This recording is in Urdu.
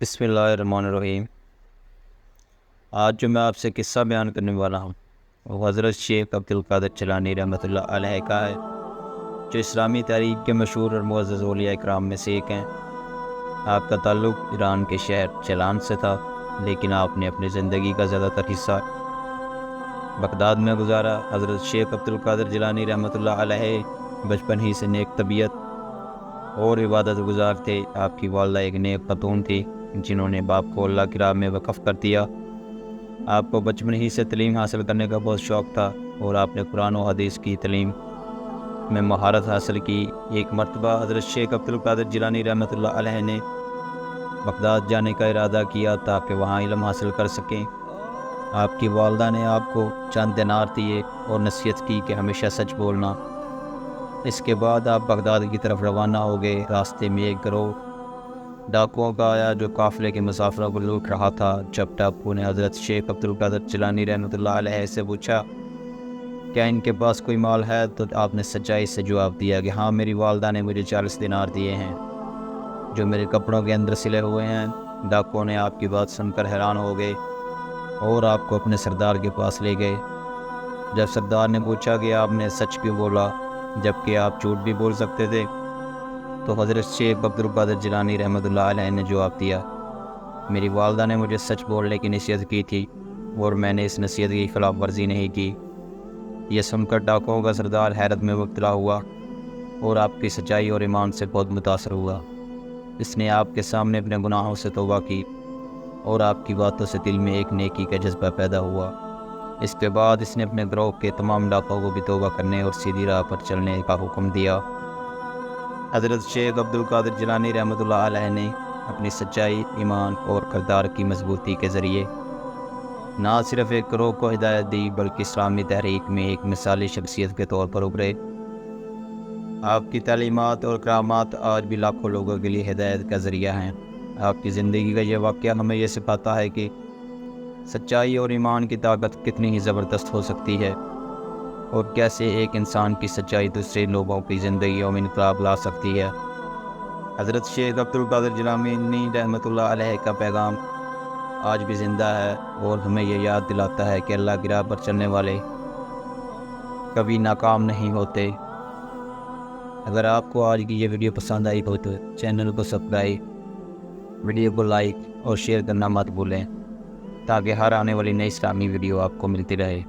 بسم اللہ الرحمن الرحیم۔ آج جو میں آپ سے قصہ بیان کرنے والا ہوں وہ حضرت شیخ عبدالقادر جیلانی رحمۃ اللہ علیہ کا ہے، جو اسلامی تاریخ کے مشہور اور معزز اولیاء اکرام میں سے ایک ہیں۔ آپ کا تعلق ایران کے شہر چیلان سے تھا، لیکن آپ نے اپنی زندگی کا زیادہ تر حصہ بغداد میں گزارا۔ حضرت شیخ عبدالقادر جیلانی رحمۃ اللہ علیہ بچپن ہی سے نیک طبیعت اور عبادت گزار تھے۔ آپ کی والدہ ایک نیک خاتون تھی جنہوں نے باپ کو اللہ کی راہ میں وقف کر دیا۔ آپ کو بچپن ہی سے تعلیم حاصل کرنے کا بہت شوق تھا اور آپ نے قرآن و حدیث کی تعلیم میں مہارت حاصل کی۔ ایک مرتبہ حضرت شیخ عبدالقادر جیلانی رحمۃ اللہ علیہ نے بغداد جانے کا ارادہ کیا تاکہ وہاں علم حاصل کر سکیں۔ آپ کی والدہ نے آپ کو چند دینار دیے اور نصیحت کی کہ ہمیشہ سچ بولنا۔ اس کے بعد آپ بغداد کی طرف روانہ ہو گئے۔ راستے میں ایک گروہ ڈاکوؤں کا آیا جو قافلے کے مسافروں کو لوٹ رہا تھا۔ جب ڈاکو نے حضرت شیخ عبدالقادر جیلانی رحمۃ اللہ علیہ سے پوچھا کیا ان کے پاس کوئی مال ہے، تو آپ نے سچائی سے جواب دیا کہ ہاں، میری والدہ نے مجھے 40 دینار دیے ہیں جو میرے کپڑوں کے اندر سلے ہوئے ہیں۔ ڈاکو نے آپ کی بات سن کر حیران ہو گئے اور آپ کو اپنے سردار کے پاس لے گئے۔ جب سردار نے پوچھا کہ آپ نے سچ کیوں بولا جبکہ آپ جھوٹ بھی بول سکتے تھے، تو حضرت شیخ عبدالقادر جیلانی رحمۃ اللہ علیہ نے جواب دیا، میری والدہ نے مجھے سچ بولنے کی نصیحت کی تھی اور میں نے اس نصیحت کی خلاف ورزی نہیں کی۔ یہ سن کر ڈاکوؤں کا سردار حیرت میں مبتلا ہوا اور آپ کی سچائی اور ایمان سے بہت متاثر ہوا۔ اس نے آپ کے سامنے اپنے گناہوں سے توبہ کی اور آپ کی باتوں سے دل میں ایک نیکی کا جذبہ پیدا ہوا۔ اس کے بعد اس نے اپنے گروہ کے تمام ڈاکوؤں کو بھی توبہ کرنے اور سیدھی راہ پر چلنے کا حکم دیا۔ حضرت شیخ عبدالقادر جیلانی رحمۃ اللہ علیہ نے اپنی سچائی، ایمان اور کردار کی مضبوطی کے ذریعے نہ صرف ایک گروہ کو ہدایت دی بلکہ اسلامی تحریک میں ایک مثالی شخصیت کے طور پر ابھرے۔ آپ کی تعلیمات اور کرامات آج بھی لاکھوں لوگوں کے لیے ہدایت کا ذریعہ ہیں۔ آپ کی زندگی کا یہ واقعہ ہمیں یہ سکھاتا ہے کہ سچائی اور ایمان کی طاقت کتنی ہی زبردست ہو سکتی ہے اور کیسے ایک انسان کی سچائی دوسرے لوگوں کی زندگیوں میں انقلاب لا سکتی ہے۔ حضرت شیخ عبدالقادر جیلانی رحمۃ اللہ علیہ کا پیغام آج بھی زندہ ہے اور ہمیں یہ یاد دلاتا ہے کہ اللہ کی راہ پر چلنے والے کبھی ناکام نہیں ہوتے۔ اگر آپ کو آج کی یہ ویڈیو پسند آئی ہو تو چینل کو سبسکرائب، ویڈیو کو لائک اور شیئر کرنا مت بھولیں تاکہ ہر آنے والی نئی اسلامی ویڈیو آپ کو ملتی رہے۔